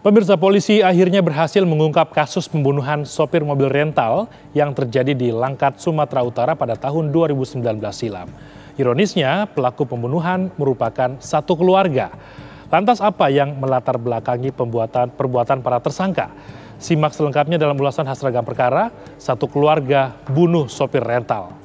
Pemirsa, polisi akhirnya berhasil mengungkap kasus pembunuhan sopir mobil rental yang terjadi di Langkat, Sumatera Utara pada tahun 2019 silam. Ironisnya, pelaku pembunuhan merupakan satu keluarga. Lantas apa yang melatar belakangi perbuatan para tersangka? Simak selengkapnya dalam ulasan khas ragam perkara, satu keluarga bunuh sopir rental.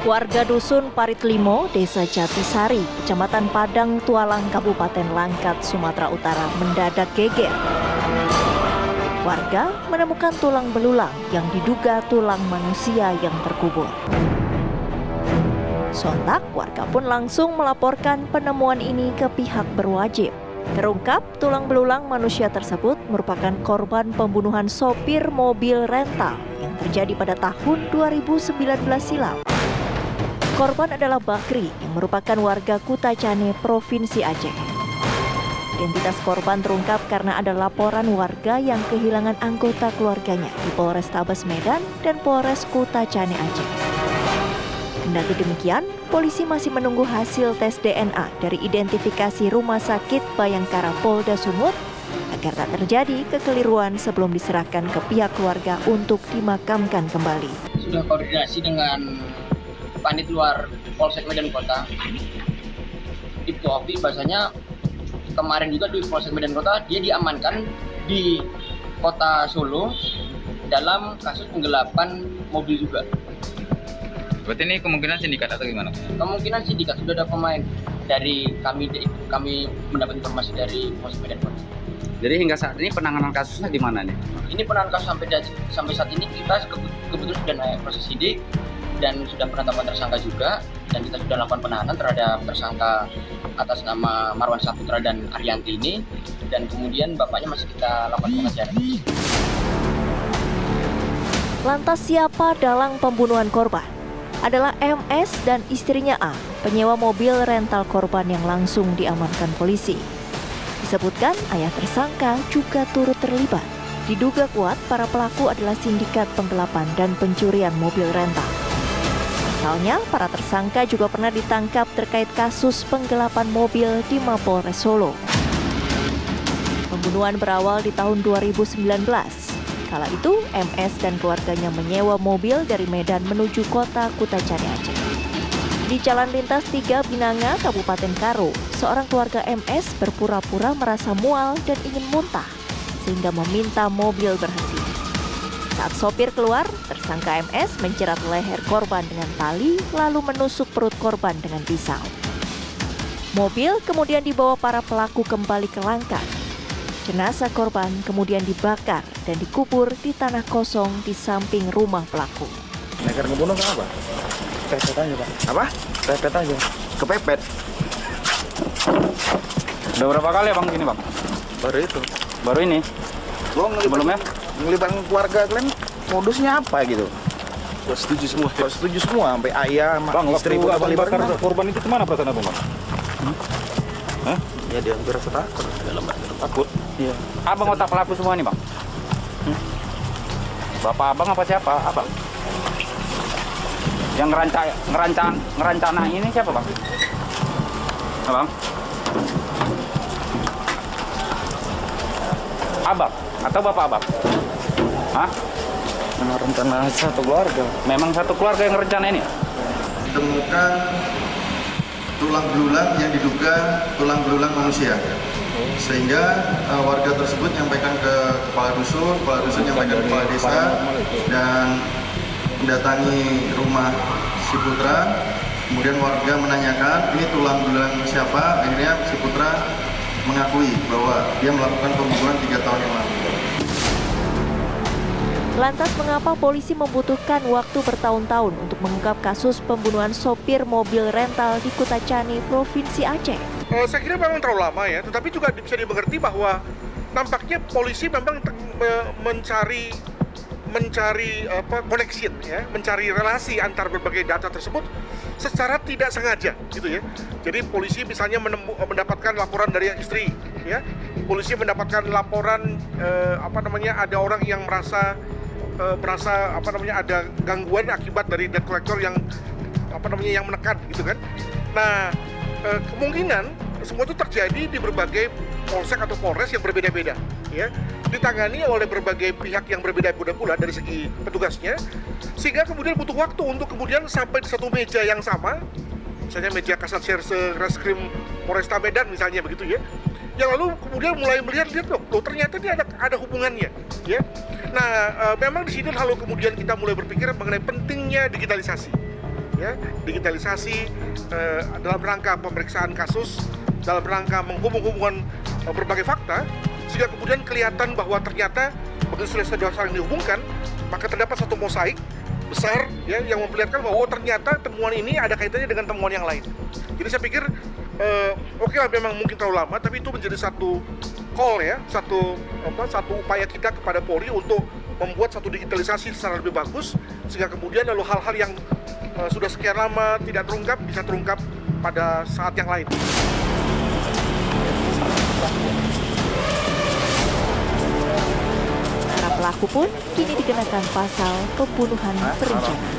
Warga Dusun Paritlimo, Desa Jatisari, Kecamatan Padang Tualang, Kabupaten Langkat, Sumatera Utara mendadak geger. Warga menemukan tulang belulang yang diduga tulang manusia yang terkubur. Sontak, warga pun langsung melaporkan penemuan ini ke pihak berwajib. Terungkap, tulang belulang manusia tersebut merupakan korban pembunuhan sopir mobil rental yang terjadi pada tahun 2019 silam. Korban adalah Bakri yang merupakan warga Kutacane, Provinsi Aceh. Identitas korban terungkap karena ada laporan warga yang kehilangan anggota keluarganya di Polrestabes Medan dan Polres Kutacane Aceh. Kendati demikian, polisi masih menunggu hasil tes DNA dari identifikasi Rumah Sakit Bayangkara Polda Sumut agar tak terjadi kekeliruan sebelum diserahkan ke pihak keluarga untuk dimakamkan kembali. Sudah koordinasi dengan Panit luar Polsek Medan Kota. Diketahui bahasanya kemarin juga di Polsek Medan Kota dia diamankan di Kota Solo dalam kasus penggelapan mobil juga. Berarti ini kemungkinan sindikat atau gimana? Kemungkinan sindikat, sudah ada pemain dari kami mendapat informasi dari Polsek Medan Kota. Jadi hingga saat ini penanganan kasusnya di mana nih? Ini penanganan kasus sampai saat ini kita kebetulan sudah naik proses sidik dan sudah penetapan tersangka juga, dan kita sudah lakukan penahanan terhadap tersangka atas nama Marwan Saputra dan Arianti ini, dan kemudian bapaknya masih kita lakukan pengejaran. Lantas siapa dalang pembunuhan korban? Adalah MS dan istrinya A, penyewa mobil rental korban yang langsung diamankan polisi. Disebutkan ayah tersangka juga turut terlibat. Diduga kuat para pelaku adalah sindikat penggelapan dan pencurian mobil rental. Pasalnya, para tersangka juga pernah ditangkap terkait kasus penggelapan mobil di Mapolres Solo. Pembunuhan berawal di tahun 2019. Kala itu, MS dan keluarganya menyewa mobil dari Medan menuju kota Kutacane Aceh. Di Jalan Lintas 3 Binanga, Kabupaten Karo, seorang keluarga MS berpura-pura merasa mual dan ingin muntah, sehingga meminta mobil berhenti. Saat sopir keluar, tersangka MS menjerat leher korban dengan tali lalu menusuk perut korban dengan pisau. Mobil kemudian dibawa para pelaku kembali ke Langkat. Jenazah korban kemudian dibakar dan dikubur di tanah kosong di samping rumah pelaku. Nekat ngebunuh kenapa? Kepepet aja, Pak. Apa? Kepepet aja. Kepepet? Udah berapa kali ya Bang ini Bang? Baru itu. Baru ini? Sebelumnya? Ngelibatkan keluarga kalian modusnya apa gitu? Setuju semua. Setuju semua, sampai ayah, Bang, istri waktu abang bakar libatkan. korban itu kemana perasaan abang, Bang? Hah? Ya dia berasa takut. Takut? Iya. Abang otak pelaku semua nih Bang? Bapak abang apa siapa? Abang? Yang ngerancana ini siapa Bang? Abang? Abang? Atau bapak abang? Hah? Memang rencana satu keluarga. Memang satu keluarga yang rencana ini? Ditemukan tulang belulang yang diduga tulang belulang manusia. Sehingga warga tersebut menyampaikan ke kepala dusun menyampaikan ke kepala desa, dan mendatangi rumah si Putra. Kemudian warga menanyakan ini tulang belulang siapa. Akhirnya si Putra mengakui bahwa dia melakukan pembunuhan 3 tahun yang lalu. Lantas mengapa polisi membutuhkan waktu bertahun-tahun untuk mengungkap kasus pembunuhan sopir mobil rental di Kutacani, Provinsi Aceh? Saya kira memang terlalu lama ya, tetapi juga bisa dimengerti bahwa nampaknya polisi memang mencari connection ya, mencari relasi antar berbagai data tersebut secara tidak sengaja gitu ya. Jadi polisi misalnya mendapatkan laporan dari istri ya. Polisi mendapatkan laporan ada orang yang merasa ada gangguan akibat dari debt collector yang yang menekan gitu kan. Nah, kemungkinan semua itu terjadi di berbagai polsek atau polres yang berbeda-beda ya, ditangani oleh berbagai pihak yang berbeda-beda pula dari segi petugasnya, sehingga kemudian butuh waktu untuk kemudian sampai di satu meja yang sama, misalnya meja Kasat Serse Reskrim Polresta Medan misalnya begitu ya, yang lalu kemudian mulai melihat loh ternyata ini ada hubungannya ya. Nah, memang di sini lalu kemudian kita mulai berpikir mengenai pentingnya digitalisasi ya, digitalisasi dalam rangka pemeriksaan kasus, dalam rangka menghubung-hubungkan berbagai fakta, sehingga kemudian kelihatan bahwa ternyata begitu sudah saling dihubungkan, maka terdapat satu mosaik besar ya yang memperlihatkan bahwa ternyata temuan ini ada kaitannya dengan temuan yang lain. Jadi saya pikir oke lah, memang mungkin terlalu lama, tapi itu menjadi satu call ya, satu upaya kita kepada Polri untuk membuat satu digitalisasi secara lebih bagus, sehingga kemudian lalu hal-hal yang sudah sekian lama tidak terungkap bisa terungkap pada saat yang lain. Para pelaku pun kini dikenakan pasal pembunuhan berencana.